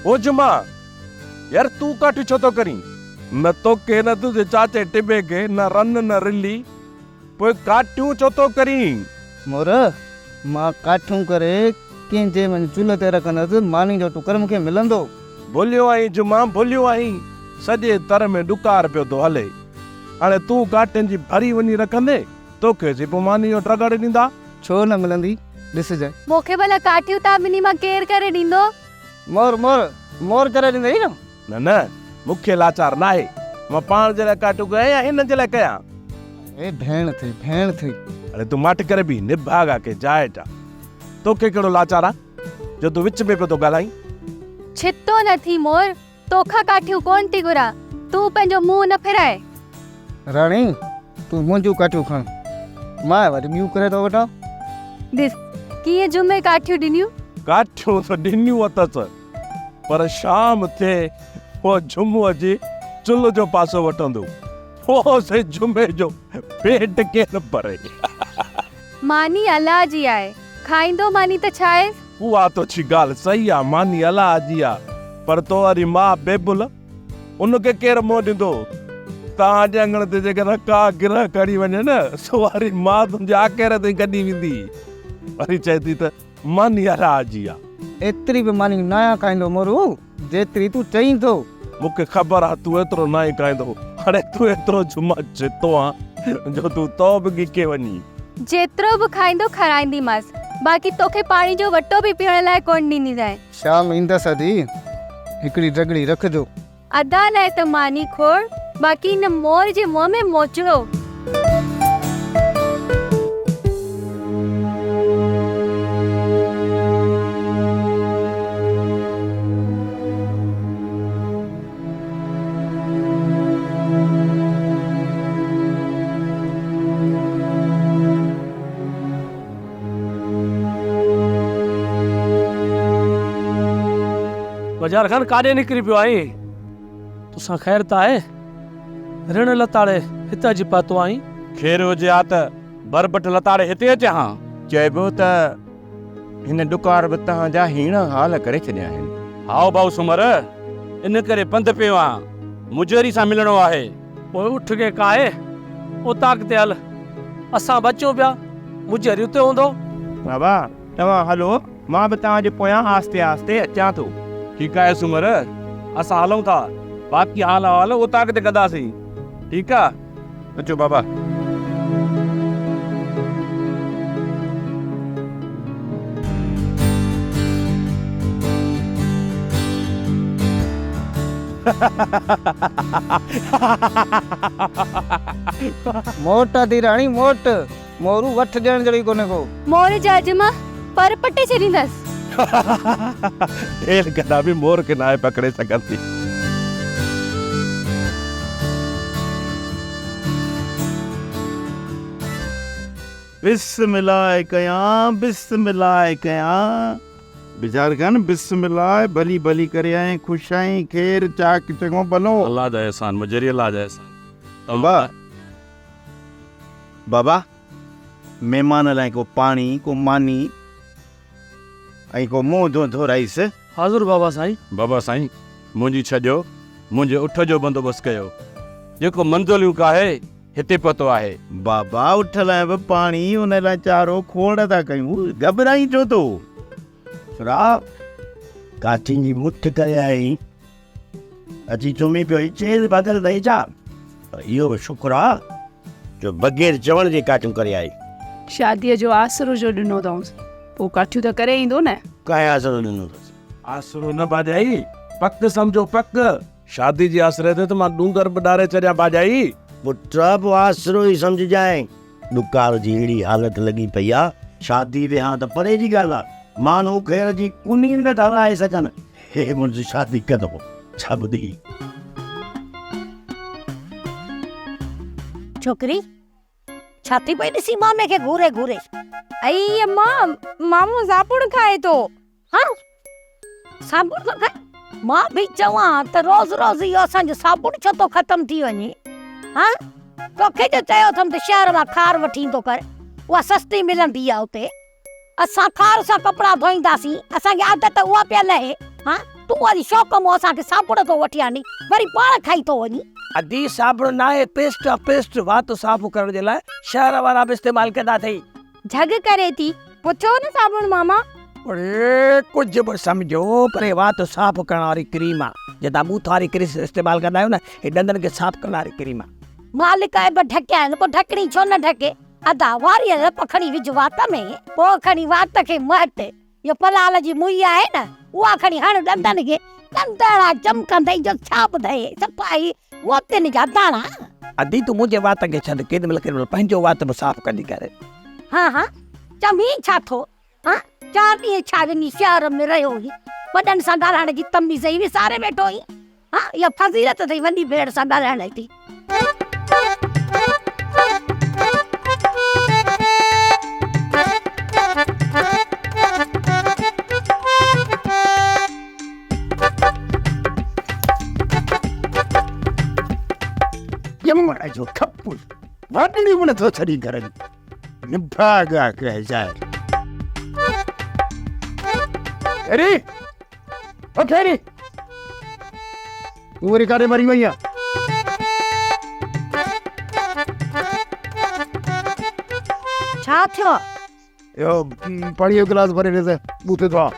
ओ जुमा यार तू काठी छो तो करी न तो के न तुझे चाचे टिबे के न रन न रिली पोइ काटियूं छो तो करी मोर मां काठूं करे कंहिंजे मन चुल्ह ते रखंदसि मानी जो टुकर मूंखे मिलंदो। भुलियो आई जुमा भुलियो आई सॼे तर में ॾुकार पियो थो हले हाणे तूं काटियुनि जी भरी वञी रखंदे तोखे सिर्फ़ु मानी जो ट्रगड़ ॾींदा छो न मिलंदी ॾिसजांइ। मूंखे भला काठियूं ता ॿिन्ही मां केर करे ॾींदो? मोर मोर मोर करे ॾींदई न। न न मूंखे लाचार न आहे मां पाण जे लाइ काठियूं कयां या हिन जे लाइ कयां? ए भेण थी अरे तू मट करे भी निभागा के जाएटा तोखे कहिड़ो लाचार आहे जो तूं विच में पियो थो ॻाल्हाई? छितो न थी मोर तोखा काठियूं कोन थी घुरां तूं पंहिंजो मुंहुं न फिराए। राणी तूं मुंहिंजूं काठियूं खण मां वरी ॿियूं करे थो वठां। ॾिस कीअं जुमे काठियूं ॾिनियूं। काठियूं त ॾिनियूं अथसि पर शाम थिए पोइ जुमुअ जी चुल्ह जो पासो वठंदो पोइ से जुमे जो पेट केर भरे। मानी अलाह जी आहे खाईंदो मानी त छा आहे? उहा तो छी ॻाल्हि सही आहे मानी अलाह जी आहे पर तो वरी मां बेबुल उनखे केरु मोह ॾींदो? तव्हां जे अंगण ते जेकॾहिं का गिरह खणी वञे न सो वरी मां तुंहिंजे आकेर ते कढी वेंदी वरी चए थी त मानी अलाह जी आहे। एतिरी बि मानी न खाईंदो मोरू जेतिरी तूं चईं थो। मूंखे ख़बर आहे तूं एतिरो न ई खाईंदो हाणे तूं एतिरो जुमा चितो आहे जो तूं तौबगी के वञी। जेतिरो बि खाईंदो खाराईंदीमांसि बाक़ी तोखे पाणी जो वटो बि पीअण लाइ कोन ॾींदीजांइ। शाम ईंदसि अदी हिकिड़ी रगड़ी रखजो। अदा लाइ त मानी खोड़ बाक़ी न मोर जे मुंहं में मोचड़ो। बाजार खान काॾे निकिरी पियो आई? तुसां ख़ैर त आहे? ऋण लताड़े हितां जी पातो आई? खेर हुजे हा त बरबट लताड़े हिते अचे हा। चइबो त हिन ॾुकार बि तव्हांजा हीण हाल करे छॾिया आहिनि। हाओ भाऊ सुमर इन करे पंधु पियो आहियां मुजरी सां मिलणो आहे। पोइ उठ के काहे उताक ते हल असां बचूं पिया मुजरी उते हूंदो। बाबा तव्हां हलो मां बि तव्हांजे पोयां आस्ते आस्ते अचां थो। ठीकु आहे सुमर असां हलूं था बाक़ी हाल अहवाल उताक ते कंदासीं ठीकु आहे। अचो बाबा। मोट थी राणी मोट मोरू वठ ॾियण जहिड़ी कोन्हे को। मोर जा अजमा पर पटे छॾींदसि। ढेर गदा भी मोर के नाए पकड़े सकती। बिस्मिल्लाह कयां बिचार खान बिस्मिल्लाह भली भली करे आए खुश आई खेर चाक चङो भलो। अल्लाह जा एहसान मुजरी अल्लाह जा एहसान। बाबा बाबा मेहमान लाइ को पानी को मानी ऐं को मुंहुं धो राइस। हाज़ुर बाबा साईं। बाबा साईं मुंहिंजी छॾियो मुंहिंजे उठ जो बंदोबस्तु कयो जेको मंज़िलियूं काहे हिते पतो आहे। बाबा उठ लाइ बि पाणी उन लाइ चारो खोड़ था कयूं घबराई छो तो? काठी जी मुठ करे आई अची सुम्ही पियो चेर बगल रही जा इहो बि शुक्र आहे जो बग़ैर चवण जे काठियूं करे आई। शादीअ जो आसरो जो ॾिनो अथऊंसि पोइ काठियूं त करे ईंदो न। काहे आसरो ॾिनो अथसि? आसरो न भाॼाई पक सम्झो पक शादी जी आसरे ते त मां डूंगर बडारे चढ़िया भाॼाई। पुट बि आसरो ई सम्झजांइ ॾुकार जी अहिड़ी हालत लॻी पई आहे शादी ते हा त परे जी ॻाल्हि आहे माण्हू ख़ैर जी कुनी न था हलाए सघनि। हे मुंहिंजी शादी कंदो छा ॿुधी? छोकरी छाती पई ॾिसी मामे खे घूरे घूरे। आई अम्मा मामू साबुण खाए तो। हाँ साबुण तो खाए? मां भी चवां त रोज़ रोज़ इहो असांजो साबुण छो तो ख़त्म थी वञे? हाँ तोखे जो चयो अथमि त शहर मां खार वठी ईंदो कर उहा सस्ती मिलंदी आहे उते। असां खार सां कपिड़ा धोईंदासीं असांखे आदत उहा पियल आहे। हाँ तूं वरी शौक़ मों असांखे साबुण थो वठी आनी वरी पाण खाई थो वञी। अदी साबुण ना आहे, पेस्ट आहे, पेस्ट वात साफ़ करण जे लाइ शहर वारा बि इस्तेमाल कंदा अथई। झग करे थी पुछो न साबुण मामा। अरे कुछ बि सम्झो पर वात साफ़ करण वारी क्रीम आहे, जे तव्हां बूथ वारी क्रीम इस्तेमाल कंदा आहियो न, हे ॾंदनि खे साफ़ करण वारी क्रीम आहे। मालिक आहे बि ढकिया आहिनि, पोइ ढकणी छो न ढके? अदा वारीअ रप खणी विझ वात में, पोइ खणी वात खे मट। इहो पलाल जी मुई आहे न, उहा खणी हण ॾंदनि खे, ॾंदड़ा चमकंदई जो छा ॿुधाए सफ़ाई मोतियुनि जा दाणा। अदी तूं मुंहिंजे वात खे छॾ, केॾीमहिल पंहिंजो वात बि साफ़ कंदी करे। हाँ हाँ चमी छा थो? हाँ 4 ॾींहं छा वञी शहर में रहियो हुई, वॾनि सां ॻाल्हाइण जी तमीज़ ई विसारे वेठो हुई। हाँ इहा फज़ीलत अथई वॾी भेण सां ॻाल्हाइण जी। यमड़ा जो खप्पू वाटड़ी मन तो छड़ी करन निभागा कह जाए। अरे ओ खेरी पूरी कारे मरी वई है। छा थियो? यो पढ़ियो गिलास भरे रे बूते तो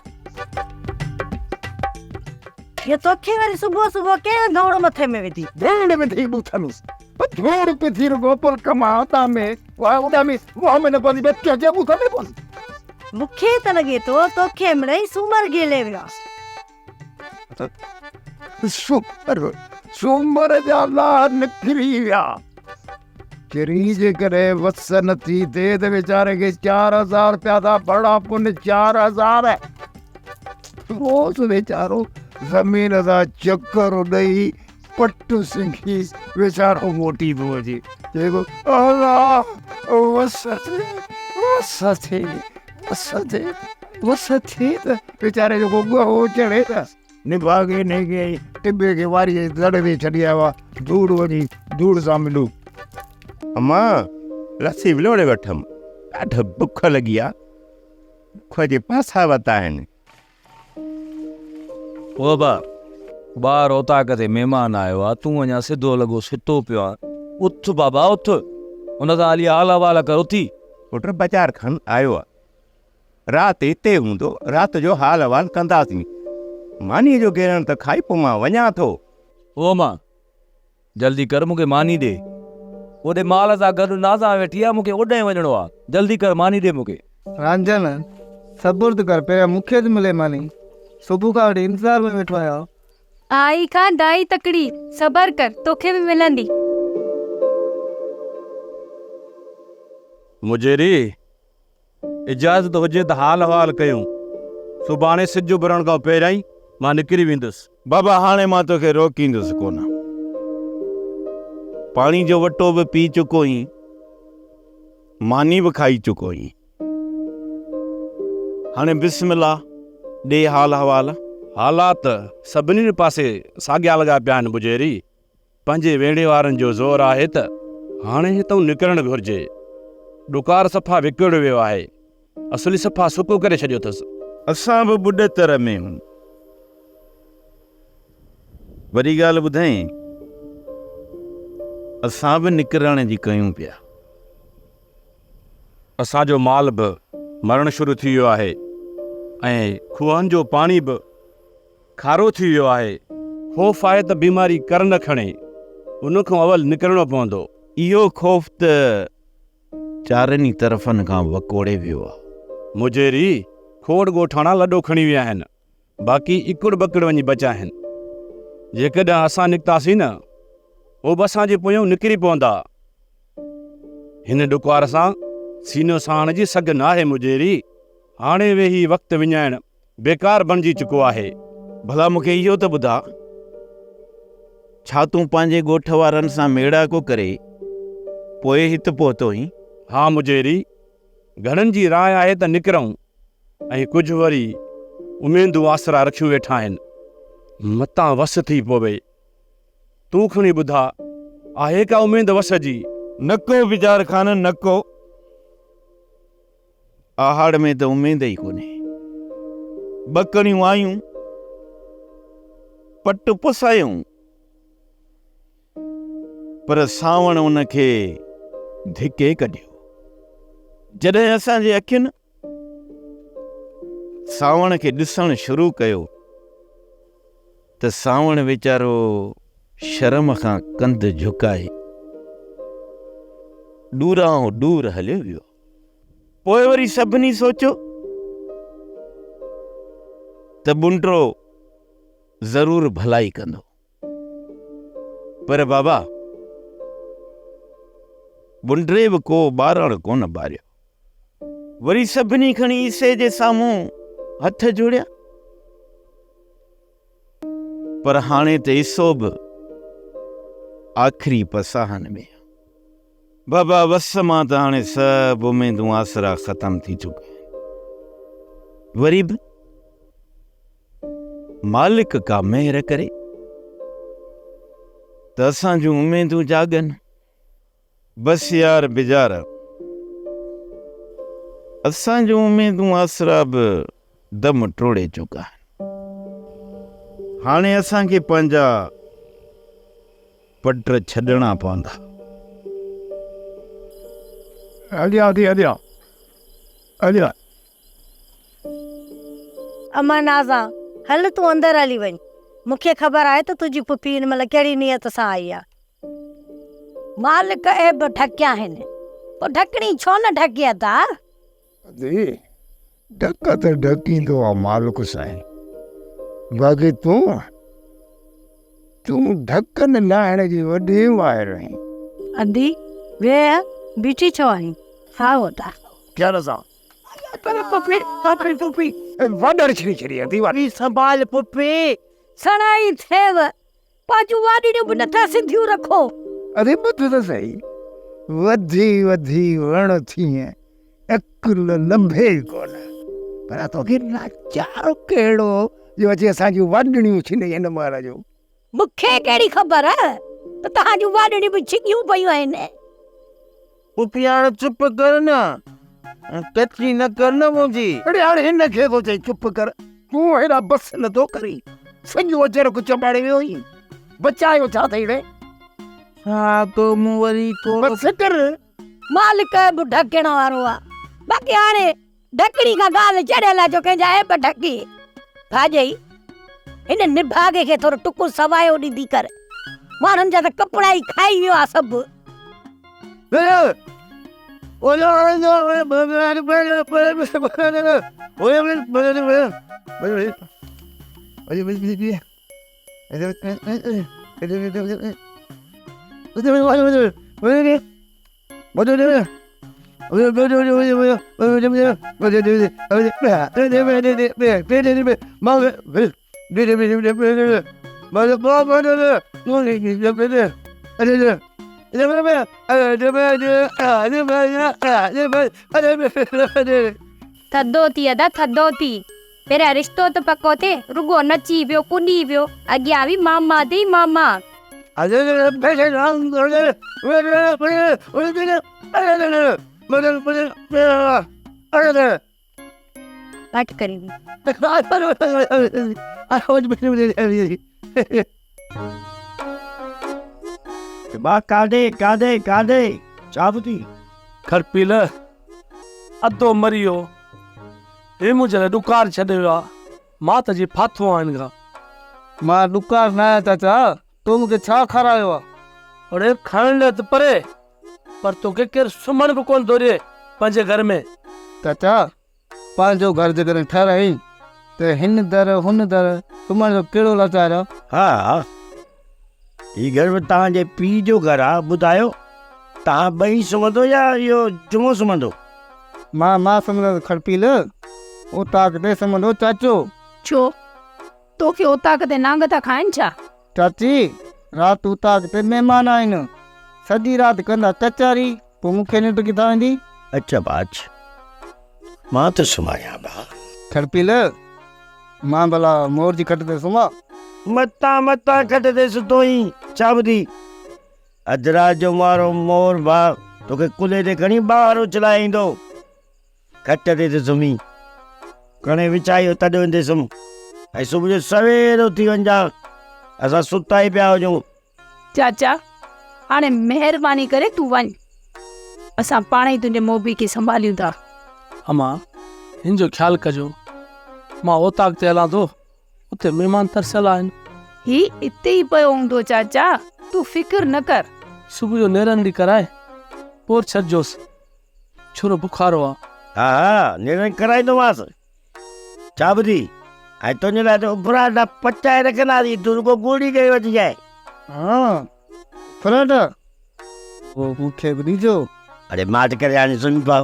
ये तो खे वरी सुबह सुबह के दौड़ मथे में विधी। देण में थी बूथा में धोड़ पे थी गोपाल कमाता में वाह उड़ा में वो मैंने बनी बच्चा जे बूथा में बोल मूंखे त लॻे थो तोखे मिड़ई सूमर गेले विया। सूमर जा लार निकिरी विया। किरी जे करे वसन थी दे ते बेचारे के 4000 रुपया था बड़ा पुण्य 4000 है। रोज बेचारो जमीन दा चक्कर उड़ई पट्टू सिंघी बेचारो मोटी बोझी देखो अल्लाह वसते बेचारे जो गो चढ़े था निभागे नहीं गई टिब्बे के वारी दड़ में छड़िया हुआ धूड़ वही धूड़ सा मिलू। अम्मा लस्सी विलोड़े वठम ॾाढो बुख लगी आ खोजे पासा बताइन। ओ बार होता कदे मेहमान आयो आ, तू अञा सिधो लॻो सुतो पियो आहे। उथ बाबा उथ, उन सां हली हाल हवाला कर उथी। पुट बाज़ार खन आयो आहे राति हिते हूंदो, राति जो हाल हवाल कंदासीं। मानी जो घेरण त खाई पोइ मां वञा थो। ओ मां जल्दी कर मूंखे मानी ॾे। ओॾे माल सां गॾु नाज़ा वेठी आहे, मूंखे ओॾे वञिणो आहे। जल्दी कर मानी ॾे मूंखे। रांझन सबुर कर पहिरियों मूंखे थ मिले मानी। सुबुह खां वठी इंतज़ार में वेठो आहियां। आई खां दाई तकड़ी, सबर कर तोखे भी मिलंदी। मुजेरी इजाज़त हुजे त हाल हवाल कयूं। सुभाणे सिज उभरण खां पहिरियां ई मां निकिरी वेंदुसि। बाबा हाणे मां तोखे रोकींदुसि कोन। पाणी जो वटो बि पी चुको आहीं, मानी बि खाई चुको आहीं। हाणे बिस्मिल्लाह ॾे हाल हवाल। हालात सभिनी पासे साॻिया लॻा पिया आहिनि मुजेरी। पंहिंजे वेड़े वारनि जो ज़ोर आहे त हाणे हितां निकिरणु घुरिजे। डुकार सफ़ा विकिणो वियो आहे, असली सफ़ा सुको करे छॾियो अथसि। असां बि ॿुॾतर में हूं। वरी ॻाल्हि ॿुधाईं, असां बि निकिरण जी कयूं पिया। असांजो माल बि मरण शुरू थी वियो आहे ऐं खूहनि जो पाणी बि खारो थी वियो आहे। ख़ौफ़ आहे त बीमारी कर न खणे, उन खां अवल निकिरणो पवंदो। इहो ख़ौफ़ त चारनी तरफ़नि खां वकोड़े वियो आहे। मुजेरी खोड़ ॻोठाणा लॾो खणी विया आहिनि, बाक़ी इकुड़ बकड़ वञी बचा आहिनि। जेकॾहिं असां निकितासीं न, उहो बि असांजे पोयां निकिरी पवंदा। हिन डुकार सां सीनो साण जी सघ न आहे मुजेरी। हाणे वेही वक़्तु विञाइण बेकार बणिजी चुको आहे। भला मूंखे इहो त ॿुधा, छा तूं पंहिंजे ॻोठ वारनि सां मेड़ा को करे पोइ हिते पहुतो आहीं? हा मुजेरी, घणनि जी राय आहे त निकिरूं ऐं कुझु वरी उमेदूं आसरा रखियूं वेठा आहिनि। मतां वस थी पवे। तूं खणी ॿुधा, आहे का उमेद वस जी? नको वीचार खान नको। आहाड़ में त उमेद ई कोन्हे। ॿ कणियूं आयूं पट पुसायूं पर सावण उनखे धिके कढियो। जॾहिं असांजे अखियुनि सावण खे ॾिसणु शुरू कयो त सावण वीचारो शर्म खां कंध झुकाए दूरां दूर हलियो वियो। पोइ वरी सभिनी सोचियो त बुंडरो ज़रूर भलाई कंदो, पर बाबा बुंडरे बि को ॿारण कोन ॿारियो। वरी सभिनी खणी ईसे जे साम्हूं हथ जोड़िया, पर हाणे त ईसो बि आख़िरी पसाहन में। बाबा वस मां त हाणे सभु उमेदूं आसरा ख़तम थी चुका आहिनि। वरी बि मालिक का मेहर करे त असां जूं उमेदूं जागनि। बसि यार बिजारा, असां जूं उमेदूं आसरा बि दम टोड़े चुका आहिनि। हाणे असांखे पंहिंजा पट छॾणा पवंदा। हलिया अमा नाज़ा, हल तूं अंदरि हली वञ। मूंखे ख़बर आहे त तुंहिंजी पुफी हिन महिल कहिड़ी नियत सां आई आहे। मालिक ऐब ढकिया आहिनि, पोइ ढकणी छो न ढकिया था? ढक त ढकींदो आहे मालिक साईं, बाक़ी तूं ढकनि लाहिण जी वॾी वाइर आहीं। अदी वे बीठी छो आहीं? हा होता क्या रसा वडर छड़ी दीवार संभाल पुफी, सणाई थेव पाजू वाडियूं बि नथा सिधियूं रखो। अरे ॿुध त सही, वधी वधी वण थिए अकुल लंभे कोन, पर तोखे लाचार कहिड़ो जो अची असांजूं वाडणियूं छिने हिन मार जो। मूंखे कहिड़ी ख़बर त तव्हांजूं वाडणियूं बि छिकियूं पयूं आहिनि। पुफी हाणे चुप कर न, कची न कर न मुंहिंजी। अरे हाणे हिन खे थो चई चुप कर, तूं हेॾा बस नथो करी। सॼो अचर कुझु चबाड़े वियो हुई, बचायो छा अथई रे? हा तो मूं वरी तो बस कर। मालिक बि ढकण वारो आहे, बाक़ी हाणे ढकणी खां ॻाल्हि चढ़ियल आहे जो कंहिंजा ऐब ढकी। भाॼई हिन निभागे खे थोरो टुको सवायो ॾींदी कर, माण्हुनि जा त कपिड़ा ई खाई वियो आहे सभु। थधो थी अदा थधो थी, पहिरियां रिश्तो त पको थिए, रुगो नची वियो कुॾी वियो, अॻियां बि मामा थी मामा। घट करी बा काढे काढे काढे चाबती खरपील अधो मरियो, हे मुंहिंजे लाइ ॾुकार छॾे वियो आहे। मां त जी फाथो आहिनि खां। मां ॾुकार न आहियां चाचा, तूं मूंखे छा खारायो आहे? अरे खाइण लाइ त परे, पर तोखे केरु सुम्हण बि कोन थो ॾिए पंहिंजे घर में। चाचा पंहिंजो घर जेकॾहिं ठाराई त हिन दर हुन दर सुम्हण जो कहिड़ो लाचार आहे? हा ही घर में तव्हांजे पीउ जो घर आहे। ॿुधायो तव्हां ॿई सुम्हंदो या इहो जुमो सुम्हंदो? मां सम्झंदो खड़पील, उताक ते सम्झंदो चाचो। छो तोखे उताक ते नांग था खाइनि छा? चाची राति उताक ते महिमान आहिनि, सॼी राति कंदा कचारी, पोइ मूंखे निंड किथां वेंदी? अच्छा बाच मां त सुम्हारियां बा। खड़पील मां भला मोर जी खट ते सुम्हां? मता खट ते सुतो ई चाबदी। अजरा जो मारो मोर बा तोखे कुले ते खणी ॿाहिरि उछलाए ईंदो। खट ते त सुम्ही कणे विछायो तॾहिं वेंदे सुम्ह, ऐं सुबुह जो सवेर उथी वञा असां सुता ई पिया हुजूं। चाचा हाणे महिरबानी करे तूं वञ, असां पाण ई तुंहिंजे मोबी खे संभालियूं था। अम्मा हिन जो ख्यालु कजो, मां ओताक ते हलां थो, उते महिमान तरसियल आहिनि। ही इते ई पियो हूंदो चाचा, तू फिक्र न कर। सुबुह जो नेरनि ॾी कराए पोइ छॾिजोसि, छोरो बुखारो आहे। हा हा नेरनि कराईंदोमांसि। चाबदी ऐं तुंहिंजे लाइ त पराठा पचाए रखंदासीं, तूं रुॻो गोड़ी कई वठी जाए। हाँ पराठा वो मूंखे बि ॾिजो। अरे माठ करे हाणे सुम्ही पओ,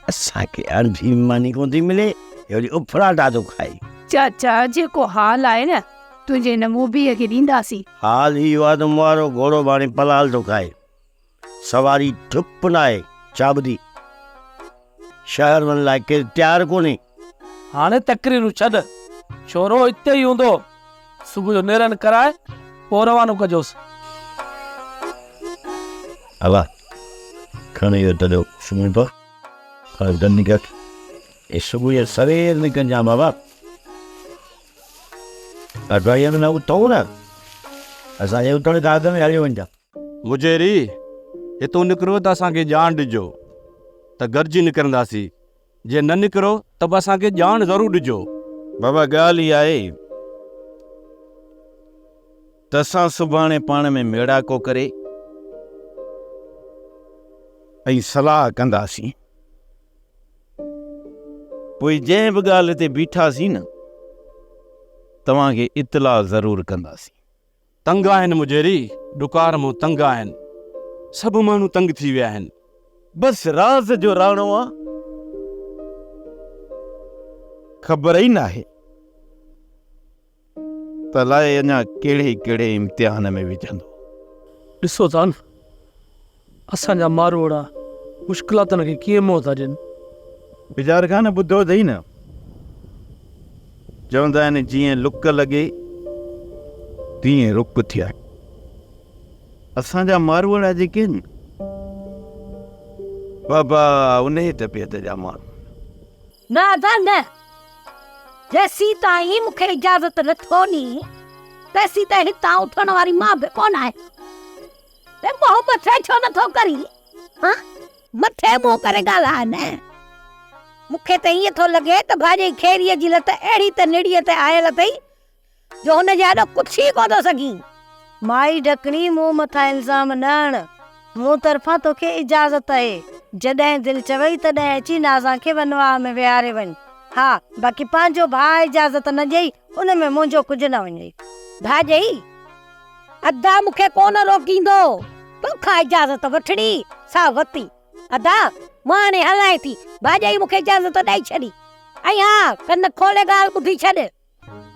असांखे हाणे बि मानी कोन थी मिले, अहिड़ी उफराटा थो खाए। चाचा जेको हाल आहे न, तुंहिंजे हिन मोबीअ खे ॾींदासीं। हाल इहो आहे त मुआरो घोड़ो बाणी पलाल थो खाए, सवारी डुप न आहे। चाबदी शहर वञण लाइ केरु तयारु कोन्हे। हाणे तकरीरूं छॾ, छोरो हिते ई हूंदो, सुबुह जो नेरनि कराए पोइ रवानो कजोसि। हवा खणी इहो तॾो सुम्ही पओ, निकर ए सुबुह जो सवेर निकिरजां बाबा। अठवाईअ में न उथऊं न, असांजे उथण खां अॻु में हली वञिजां। मुजेरी हितो निकिरो त असांखे ॼाण ॾिजो, त गॾिजी निकिरंदासीं। जे न निकिरो त बि असांखे ॼाण ज़रूरु ॾिजो। बाबा ॻाल्हि इहा आहे त असां सुभाणे पाण में मेड़ाको करे ऐं सलाह कंदासीं, पोइ जंहिं बि ॻाल्हि ते बीठासीं न तव्हांखे इतला ज़रूरु कंदासीं। तंग आहिनि मुजेरी, डुकार मूं तंग आहिनि, सभु माण्हू तंग थी विया आहिनि। बसि राज़ जो राणो आहे, ख़बर ई न आहे त अलाए अञा कहिड़े कहिड़े इम्तिहान में विझंदो। ॾिसो था न असांजा मारवाड़ा मुश्किलातुनि खे कीअं मुंहुं था ॾियनि। वीचार खां न ॿुधो अथई न, चवंदा आहिनि जीअं लुक लॻे तीअं रुक थिया। असांजा मारवाड़ा जेके आहिनि बाबा उन तबियत जा माण्हू। न न जेसी ताईं मूंखे इजाज़त नथो नी, तेसी ताईं हितां उथण वारी मां बि कोन आहे। ते मोहबत छो नथो करी? हाँ मथे मुंहुं करे ॻाल्हाए न। मूंखे त ईअं थो लॻे त भाॼी खेरीअ जी लत अहिड़ी त निड़ीअ ते आयल अथई जो हुन जे हेॾो कुझु ई कोन थो सघी। माई ढकणी मूं मथां इल्ज़ाम न हण, मूं तरफ़ां तोखे इजाज़त आहे। जॾहिं दिलि चवई तॾहिं अची नाज़ा खे वनवाह में विहारे वञ। हा बाक़ी पंहिंजो भाउ इजाज़त न ॾेई उन में मुंहिंजो कुझु न वञे। भाॼई अदा मूंखे कोन रोकींदो, तोखां इजाज़त वठणी सा वती। अदा मां हाणे हलाए थी, भाॼई मूंखे इजाज़त ॾेई छॾी। ऐं हा कन खोले ॻाल्हि ॿुधी छॾ,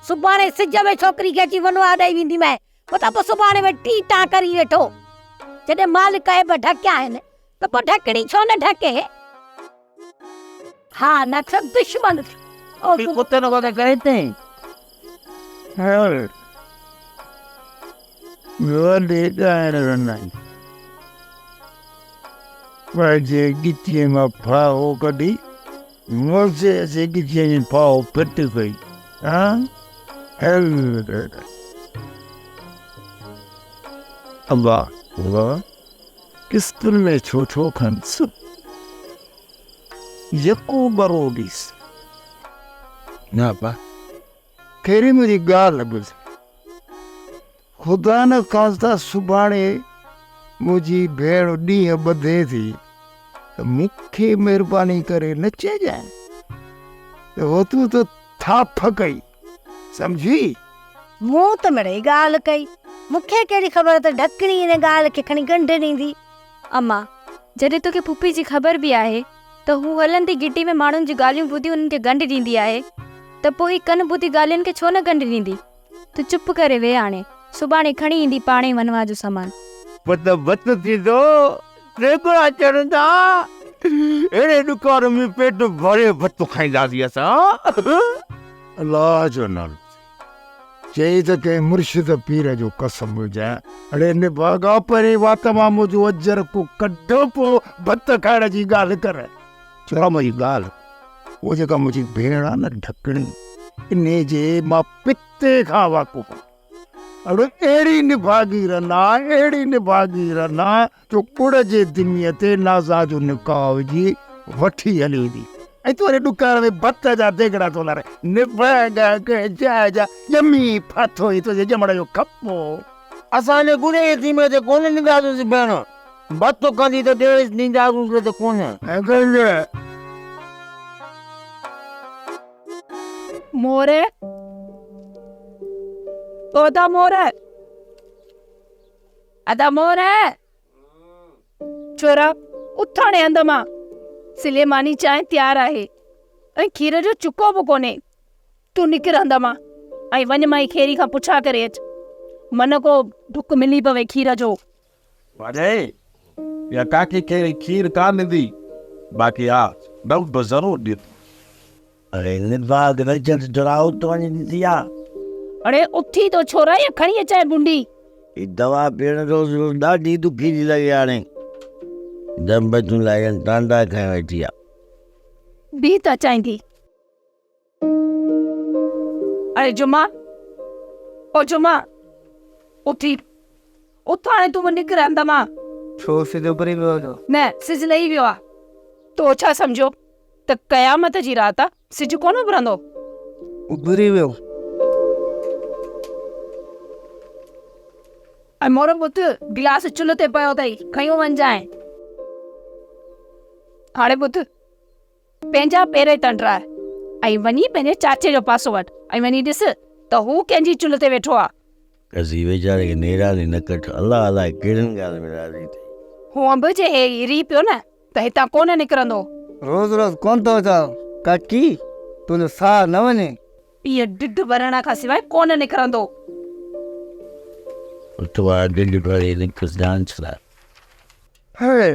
सुभाणे सिज में छोकिरी खे अची वनवाह ॾेई वेंदी मैं, पोइ सुभाणे में टीटा करी वेठो। जॾहिं मालिक बि ढकिया आहिनि त पोइ ढकणी छो न ढके? हाँ न सब दुश्मन कुत्ते न कोते कहते हैं वो देखा है रन्ना वैसे कितने में पाओ कभी मुझसे ऐसे कितने में पाओ पिट गई। हाँ अल्लाह अल्लाह किस दिल में छोटो खंस यको बरोबिस ना पा केरी मेरी गाल बुझ खुदा न खास्ता सुभाणे मुझी भेड़ ॾींहं ॿधे थी त मूंखे महिरबानी करे न चइजांइ त हो तूं त थाप कई सम्झी। मूं त मिड़ई ॻाल्हि कई, मूंखे कहिड़ी ख़बर त ढकणी इन ॻाल्हि खे खणी गंढ ॾींदी। अम्मा जॾहिं तोखे पुपी जी ख़बर बि आहे त हू हलंदी गिटी में माण्हुनि जी ॻाल्हियूं ॿुधी उन्हनि खे गंढ ॾींदी आहे, त पोइ ही कन ॿुधी ॻाल्हियुनि खे छो न गंढ ॾींदी? तूं चुप करे वेह, हाणे सुभाणे खणी ईंदी पाणे वनवाह जो सामान। पत बत थींदो रेगुड़ा चढ़ंदा अहिड़े ॾुकार में पेट भरे भत खाईंदासीं असां। अल्लाह जो नालो चई त के मुर्शिद पीर जो कसम हुजां अड़े निभागा परे वातमा मुझो अजर को कढो पो भत खाइण जी ॻाल्हि कर। चओ मुंहिंजी ॻाल्हि, वो जेका मुंहिंजी भेण आहे न ढकणी, इन जे मां पिते खां वाक़ुफ़ अड़ो अहिड़ी निभागी रना जो कुड़ जे दिमीअ ते नाज़ा जो निकाह विझी वठी हली वेंदी ऐं तूं वरी ॾुकार में भत जा देगड़ा तो लारे निभागा के जा ॼमी फाथो ई तुंहिंजे ॼमण जो खपो असांजे गुड़े जे थीमे ते कोन ॾींदासीं भेण बत कंदी त ॾींदासीं त कोन ऐं गंज मोरे ओदा मोरे अदा मोरे छोरा उथाणे हंध मां सिले मानी चांहि तयारु आहे ऐं खीर जो चुको बि कोन्हे तूं निकिर हंध मां ऐं वञ माई खेरी खां पुछा करे अच मन को ढुक मिली पवे खीर जो वाडे या काकी खे खीर कान ॾींदी बाक़ी हा डब ज़रूरु ॾींदी अरे निभाग नजर डराओ तो वञी ॾिसी आ अरे उथी तो छोरा या खणी अचाए बुंडी ही दवा पीअण रोज़ रोज़ ॾाढी दुखी थी लॻे हाणे दम बचूं लाइ टांडा खाई वेठी आहे बि त चाहींदी अरे जुमा ओ जुमा उथी उथ हाणे तूं निकिर हंध मां छो सिधो परे वियो न सिज लही वियो आहे तो छा सम्झो त क़यामत जी रात आहे सिज कोन उभरंदो उभरी वियो ऐं मोरो पुत गिलास चुल्ह ते पियो अथई खयो वञजांइ हाणे पुत पंहिंजा पेर तंडराए ऐं वञी पंहिंजे चाचे जो पासो वटि ऐं वञी ॾिस त हू कंहिंजी चुल्ह ते वेठो आहे कसी वीचारे खे नेरानी न कट अलाह अलाए कहिड़ियुनि ॻाल्हि में राज़ी थी हू अंब जे हे री पियो न त हितां कोन निकिरंदो रोज़ रोज़ कोन थो अचां काकी तुंहिंजो साह न वञे इहो ढिढ भरण खां सवाइ कोन निकिरंदो उठवा दिल्ली भरी निकिस डांस ला है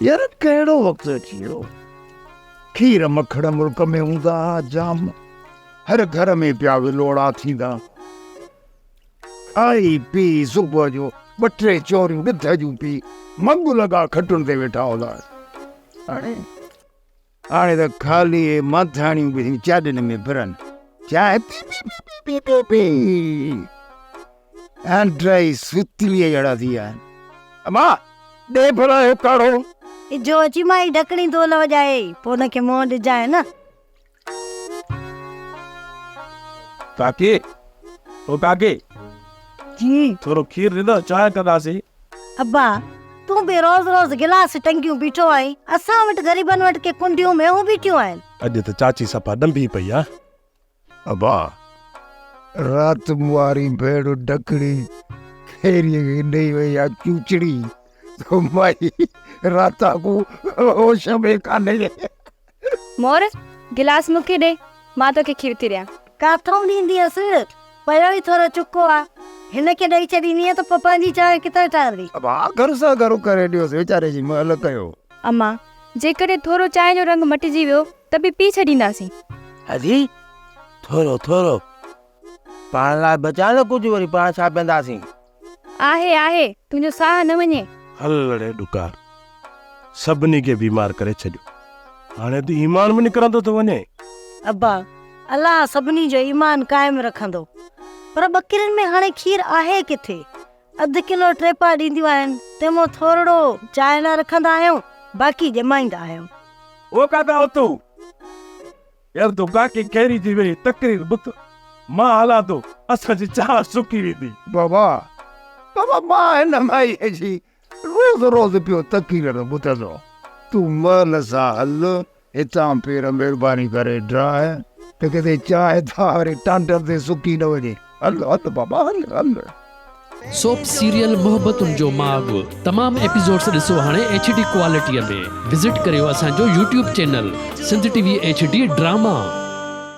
यार कहिड़ो वक़्तु अची वियो खीर मखण मुल्क में हूंदा जाम हर घर में पिया विलोड़ा थींदा आई पी सुबुह जो 2-3 चोरियूं ॾिथ जूं पी मंगू लॻा खटुनि ते वेठा हूंदा हाणे त ख़ाली माथाणियूं बि चाॾनि में फिरनि चांहि पी एंड्राई सुतलीअ जहिड़ा थी विया आहिनि अम्मा ॾे भला हे काढ़ो जो अची माई ढकणी तो न वॼाए पोइ हुनखे मुंहुं ॾिजाए न काकी ओ काकी जी थोरो खीर ॾींदो चांहि कंदासीं अब्बा तूं बि रोज़ रोज़ गिलास टंगियूं बीठो आहीं असां वटि ग़रीबनि वटि के कुंडियूं मेहूं बीठियूं आहिनि अॼु त चाची सफ़ा ॾंभी पई आहे अबा रात मुआरी भेड़ ढकड़ी खेरीअ खे ॾेई वई आहे चूचड़ी तो माई राता को होश में कान्हे मोर गिलास मूंखे ॾे मां तोखे खीर थी ॾियां काथों ॾींदी हुअसि पियो ई थोरो चुको आहे हिनखे ॾेई छॾींदी त पप्पा जी चांहि किथे ठहंदी अबा घर सां घर करे ॾियोसि वीचारे जी महल कयो अम्मा जेकॾहिं थोरो चांहि जो रंग मटिजी वियो त बि पी छॾींदासीं अजी थोरो थोरो पाण लाइ बचा न कुझु वरी पाण छा पीअंदासीं आहे तुंहिंजो साह न वञे हल रे ॾुकार सभिनी खे बीमार करे छॾियो हाणे त ईमान में निकिरंदो थो वञे अब्बा अलाह सभिनी जो ईमान क़ाइमु रखंदो पर ॿकिरियुनि में हाणे खीर आहे किथे 1/2 किलो ट्रेपा ॾींदियूं आहिनि तंहिंमो थोरो चांहि लाइ रखंदा आहियूं बाक़ी ॼमाईंदा आहियूं ओ काका हो तूं यार तूं काकी कहिड़ी थी वई तकरीर बुत मां हलां थो असांजी चाह सुकी वेंदी बाबा मां हिन माई जी रोज़ रोज़ पियो तकीर ॿुधंदो तूं महल सां हल हितां पेर महिरबानी करे ड्राए त किथे चांहि था वरी टांडर ते सुकी न वञे हल बाबा हल सोप सीरियल मोहब्बतुनि जो माग तमाम एपिसोड्स ॾिसो हाणे HD क्वालिटीअ में विज़िट करियो असांजो YouTube channel Sindh TV HD drama.